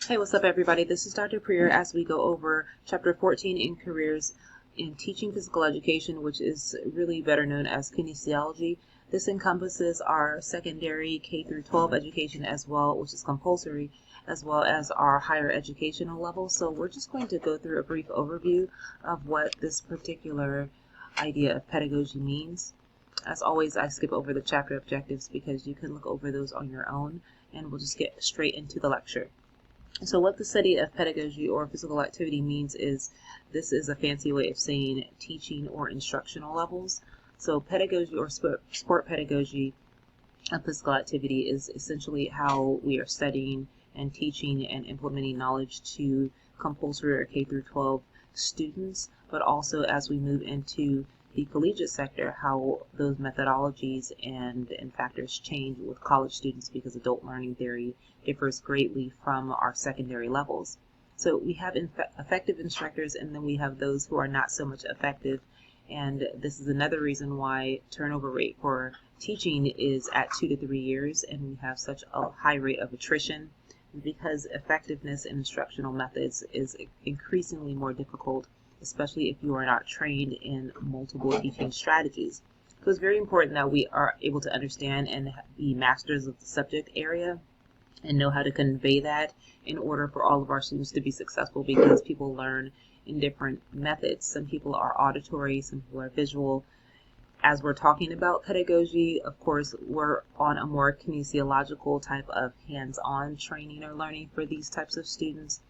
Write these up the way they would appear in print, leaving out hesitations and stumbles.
Hey, what's up, everybody? This is Dr. Prier as we go over Chapter 14 in Careers in Teaching Physical Education, which is really better known as kinesiology. This encompasses our secondary K through 12 education as well, which is compulsory, as well as our higher educational level. So we're just going to go through a brief overview of what this particular idea of pedagogy means. As always, I skip over the chapter objectives because you can look over those on your own, and we'll just get straight into the lecture. So what the study of pedagogy or physical activity means is, this is a fancy way of saying teaching or instructional levels. So pedagogy or sport pedagogy of physical activity is essentially how we are studying and teaching and implementing knowledge to compulsory or K through 12 students, but also as we move into the collegiate sector, how those methodologies and factors change with college students because adult learning theory differs greatly from our secondary levels. So we have effective instructors, and then we have those who are not so much effective, and this is another reason why turnover rate for teaching is at 2 to 3 years, and we have such a high rate of attrition, because effectiveness in instructional methods is increasingly more difficult, especially if you are not trained in multiple teaching strategies. So it's very important that we are able to understand and be masters of the subject area and know how to convey that in order for all of our students to be successful, because people learn in different methods. Some people are auditory, some people are visual. As we're talking about pedagogy, of course, we're on a more kinesiological type of hands-on training or learning for these types of students,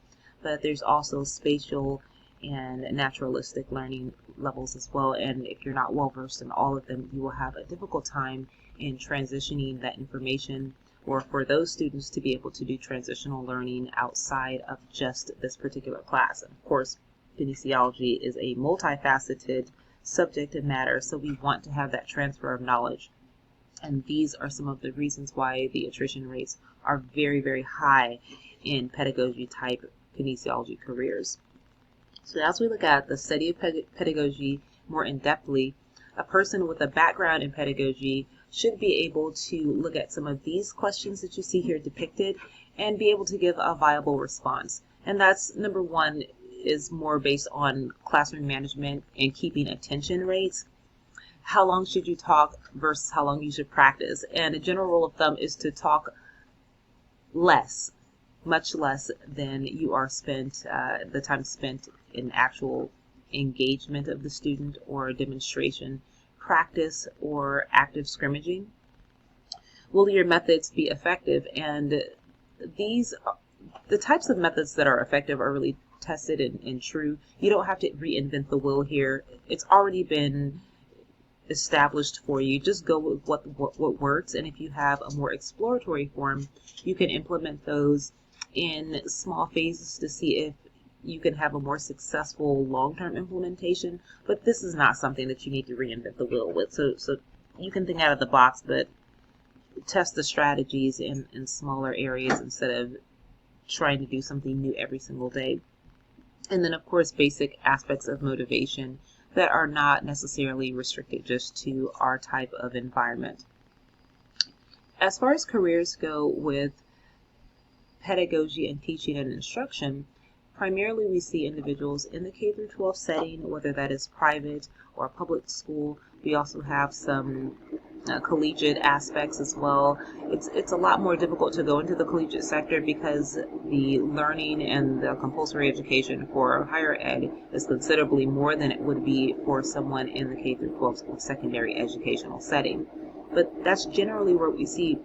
but there's also spatial and naturalistic learning levels as well, and if you're not well versed in all of them, you will have a difficult time in transitioning that information, or for those students to be able to do transitional learning outside of just this particular class. And of course, kinesiology is a multifaceted subject matter, so we want to have that transfer of knowledge. And these are some of the reasons why the attrition rates are very, very high in pedagogy type kinesiology careers. So as we look at the study of pedagogy more in-depthly, a person with a background in pedagogy should be able to look at some of these questions that you see here depicted and be able to give a viable response. And that's, number one, is more based on classroom management and keeping attention rates. How long should you talk versus how long you should practice? And a general rule of thumb is to talk less, much less than you are the time spent in actual engagement of the student or demonstration, practice, or active scrimmaging. Will your methods be effective? And the types of methods that are effective are really tested and true. You don't have to reinvent the wheel here. It's already been established for you. Just go with what works, and if you have a more exploratory form, you can implement those in small phases to see if you can have a more successful long-term implementation. But this is not something that you need to reinvent the wheel with. So you can think out of the box, but test the strategies in smaller areas instead of trying to do something new every single day. And then, of course, basic aspects of motivation that are not necessarily restricted just to our type of environment. As far as careers go with pedagogy and teaching and instruction, primarily we see individuals in the K through 12 setting, whether that is private or public school. We also have some collegiate aspects as well. It's a lot more difficult to go into the collegiate sector because the learning and the compulsory education for higher ed is considerably more than it would be for someone in the K through 12 secondary educational setting. But that's generally where we see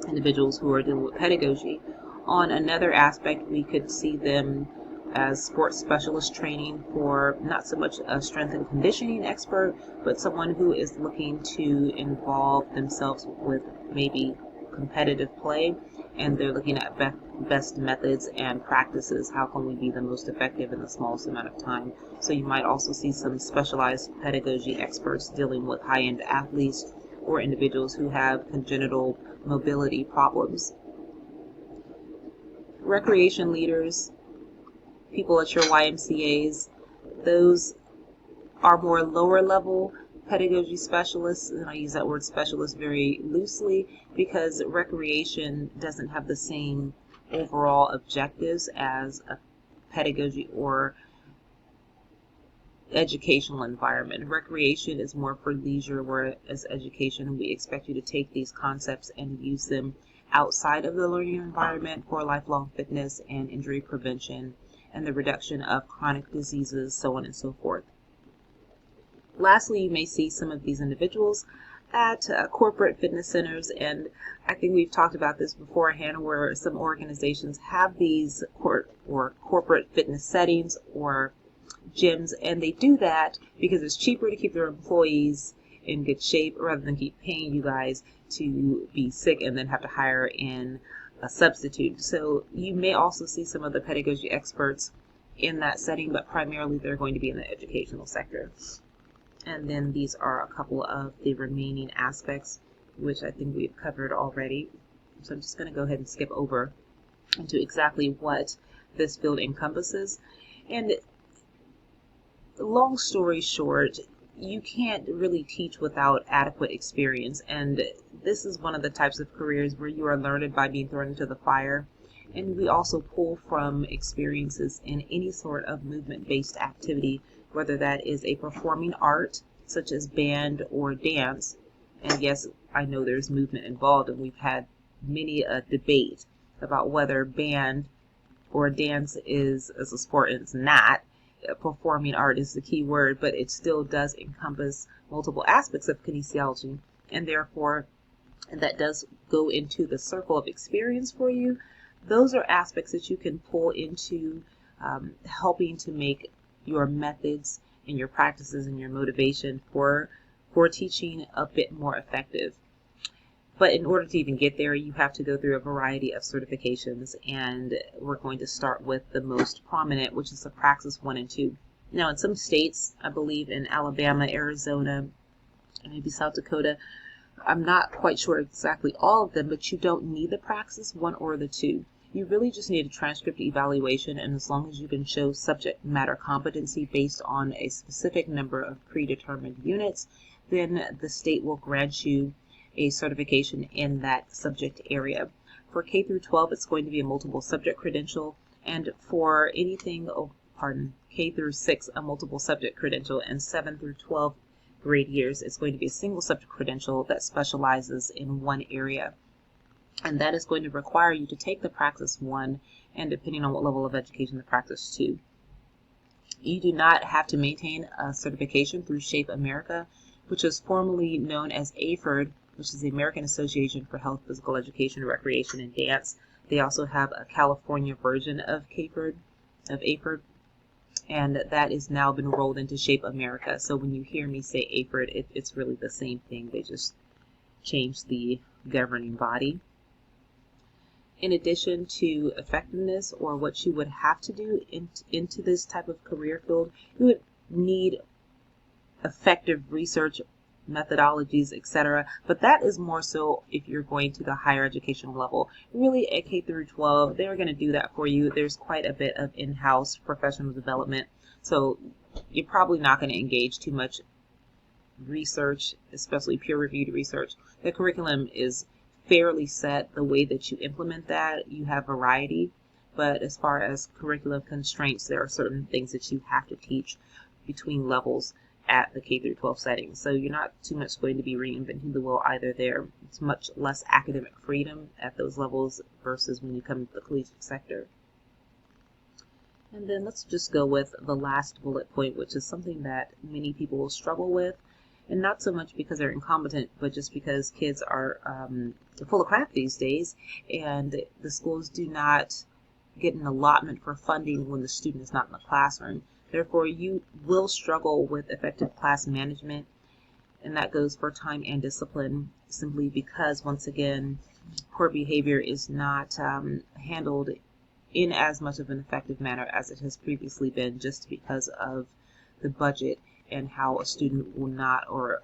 individuals who are dealing with pedagogy. On another aspect, we could see them as sports specialist training for not so much a strength and conditioning expert, but someone who is looking to involve themselves with maybe competitive play, and they're looking at best methods and practices. How can we be the most effective in the smallest amount of time? So you might also see some specialized pedagogy experts dealing with high-end athletes or individuals who have congenital mobility problems. Recreation leaders, people at your YMCAs, those are more lower level pedagogy specialists, and I use that word specialist very loosely because recreation doesn't have the same overall objectives as a pedagogy or educational environment. Recreation is more for leisure, whereas education, we expect you to take these concepts and use them outside of the learning environment for lifelong fitness and injury prevention and the reduction of chronic diseases, so on and so forth. Lastly, you may see some of these individuals at corporate fitness centers, and I think we've talked about this beforehand, where some organizations have these corporate fitness settings or gyms, and they do that because it's cheaper to keep their employees in good shape rather than keep paying you guys to be sick and then have to hire in a substitute. So you may also see some of the pedagogy experts in that setting, but primarily they're going to be in the educational sector. And then these are a couple of the remaining aspects, which I think we've covered already. So I'm just going to go ahead and skip over into exactly what this field encompasses. And long story short, you can't really teach without adequate experience. And this is one of the types of careers where you are learned by being thrown into the fire. And we also pull from experiences in any sort of movement-based activity, whether that is a performing art, such as band or dance. And yes, I know there's movement involved, and we've had many a debate about whether band or dance is as a sport, and it's not. Performing art is the key word, but it still does encompass multiple aspects of kinesiology, and therefore that does go into the circle of experience for you. Those are aspects that you can pull into helping to make your methods and your practices and your motivation for teaching a bit more effective. But in order to even get there, you have to go through a variety of certifications, and we're going to start with the most prominent, which is the Praxis 1 and 2. Now, in some states, I believe in Alabama, Arizona, and maybe South Dakota, I'm not quite sure exactly all of them, but you don't need the Praxis 1 or the 2. You really just need a transcript evaluation, and as long as you can show subject matter competency based on a specific number of predetermined units, then the state will grant you a certification in that subject area. For K through 12, it's going to be a multiple subject credential, and for anything, K through 6, a multiple subject credential, and 7 through 12 grade years, it's going to be a single subject credential that specializes in one area. And that is going to require you to take the Praxis 1, and depending on what level of education, the Praxis 2. You do not have to maintain a certification through SHAPE America, which is formerly known as AFERD, which is the American Association for Health, Physical Education, Recreation, and Dance. They also have a California version of AFERD, and that has now been rolled into SHAPE America. So when you hear me say AFERD, it's really the same thing. They just changed the governing body. In addition to effectiveness, or what you would have to do into this type of career field, you would need effective research methodologies, etc. But that is more so if you're going to the higher educational level. Really, at K through 12, they're going to do that for you. There's quite a bit of in-house professional development, so you're probably not going to engage too much research, especially peer-reviewed research. The curriculum is fairly set. The way that you implement that, you have variety, but as far as curriculum constraints, there are certain things that you have to teach between levels at the K through 12 setting. So you're not too much going to be reinventing the wheel either there. It's much less academic freedom at those levels versus when you come to the collegiate sector. And then let's just go with the last bullet point, which is something that many people will struggle with. And not so much because they're incompetent, but just because kids are full of crap these days, and the schools do not get an allotment for funding when the student is not in the classroom. Therefore, you will struggle with effective class management, and that goes for time and discipline, simply because, once again, poor behavior is not handled in as much of an effective manner as it has previously been, just because of the budget and how a student will not, or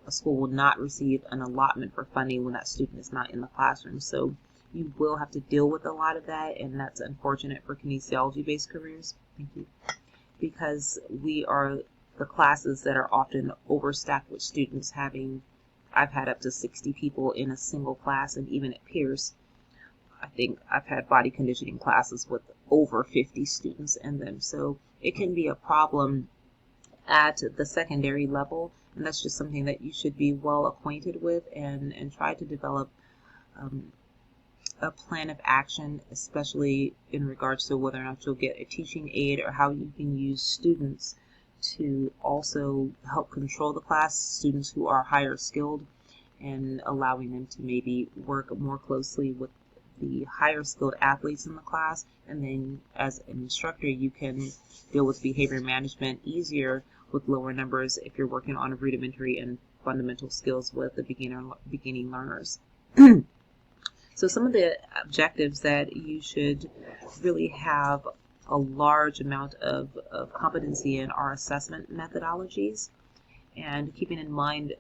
a school will not, receive an allotment for funding when that student is not in the classroom. So you will have to deal with a lot of that, and that's unfortunate for kinesiology-based careers. Thank you. Because we are the classes that are often overstaffed with students having, I've had up to 60 people in a single class, and even at Pierce, I think I've had body conditioning classes with over 50 students in them. So it can be a problem at the secondary level, and that's just something that you should be well acquainted with and try to develop a plan of action, especially in regards to whether or not you'll get a teaching aid or how you can use students to also help control the class, students who are higher skilled, and allowing them to maybe work more closely with the higher skilled athletes in the class. And then as an instructor, you can deal with behavior management easier with lower numbers if you're working on rudimentary and fundamental skills with the beginning learners. So some of the objectives that you should really have a large amount of competency in are assessment methodologies, and keeping in mind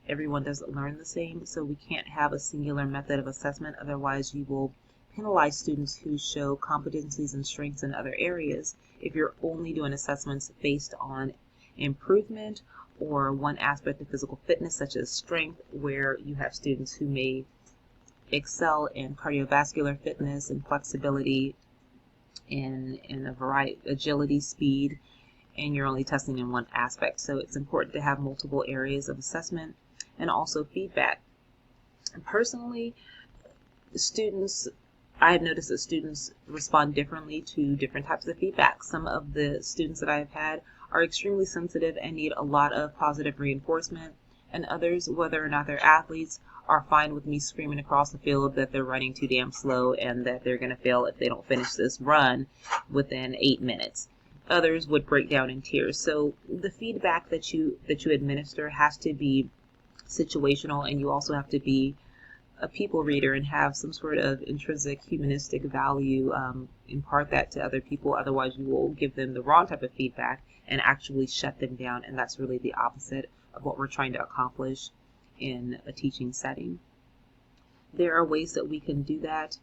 everyone doesn't learn the same, so we can't have a singular method of assessment. Otherwise, you will penalize students who show competencies and strengths in other areas if you're only doing assessments based on improvement or one aspect of physical fitness, such as strength, where you have students who may excel in cardiovascular fitness and flexibility in a variety, agility, speed, and you're only testing in one aspect. So it's important to have multiple areas of assessment and also feedback. Personally, I have noticed that students respond differently to different types of feedback. Some of the students that I've had are extremely sensitive and need a lot of positive reinforcement, and others, whether or not they're athletes, are fine with me screaming across the field that they're running too damn slow and that they're going to fail if they don't finish this run within 8 minutes. Others would break down in tears. So the feedback that you administer has to be situational, and you also have to be a people reader and have some sort of intrinsic humanistic value, impart that to other people. Otherwise, you will give them the wrong type of feedback and actually shut them down, and that's really the opposite of what we're trying to accomplish in a teaching setting. There are ways that we can do that,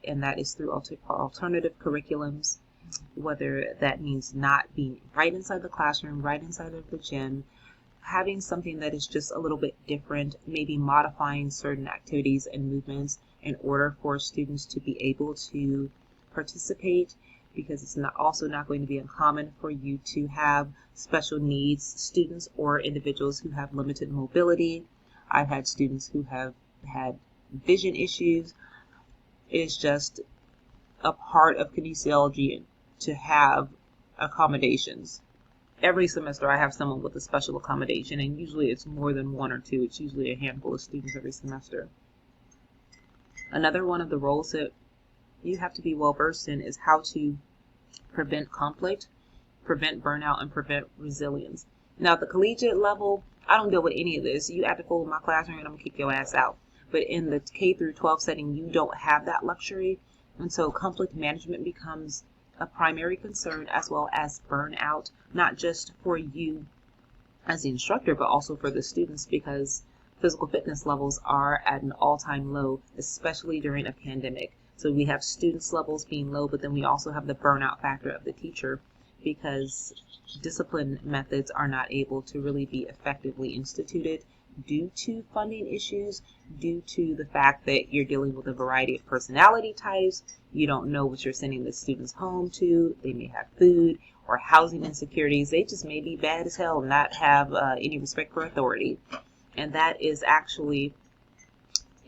and that is through alternative curriculums, whether that means not being right inside the classroom, right inside of the gym, having something that is just a little bit different, maybe modifying certain activities and movements in order for students to be able to participate, because it's also not going to be uncommon for you to have special needs students or individuals who have limited mobility. I've had students who have had vision issues. It is just a part of kinesiology to have accommodations. Every semester I have someone with a special accommodation, and usually it's more than one or two. It's usually a handful of students every semester. Another one of the roles that you have to be well versed in is how to prevent conflict, prevent burnout, and prevent resilience. Now, at the collegiate level, I don't deal with any of this. You act a fool in my classroom and I'm going to kick your ass out. But in the K through 12 setting, you don't have that luxury. And so conflict management becomes a primary concern, as well as burnout, not just for you as the instructor, but also for the students, because physical fitness levels are at an all-time low, especially during a pandemic. So we have students' levels being low, but then we also have the burnout factor of the teacher, because discipline methods are not able to really be effectively instituted due to funding issues, due to the fact that you're dealing with a variety of personality types. You don't know what you're sending the students home to. They may have food or housing insecurities. They just may be bad as hell and not have any respect for authority. And that is actually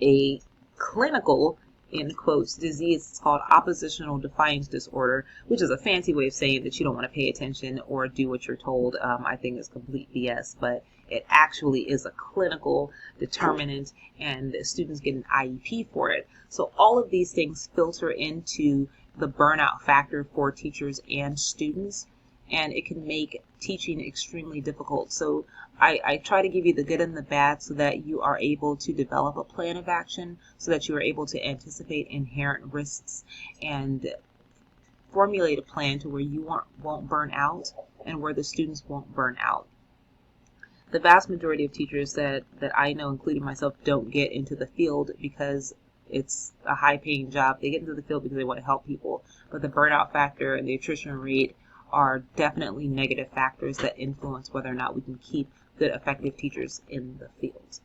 a clinical, in quotes, disease. It's called oppositional defiance disorder, which is a fancy way of saying that you don't want to pay attention or do what you're told. I think it's complete BS, but it actually is a clinical determinant, and students get an IEP for it. So all of these things filter into the burnout factor for teachers and students, and it can make teaching extremely difficult. So I try to give you the good and the bad so that you are able to develop a plan of action, so that you are able to anticipate inherent risks and formulate a plan to where you won't burn out and where the students won't burn out. The vast majority of teachers that I know, including myself, don't get into the field because it's a high-paying job. They get into the field because they want to help people. But the burnout factor and the attrition rate are definitely negative factors that influence whether or not we can keep good, effective teachers in the field.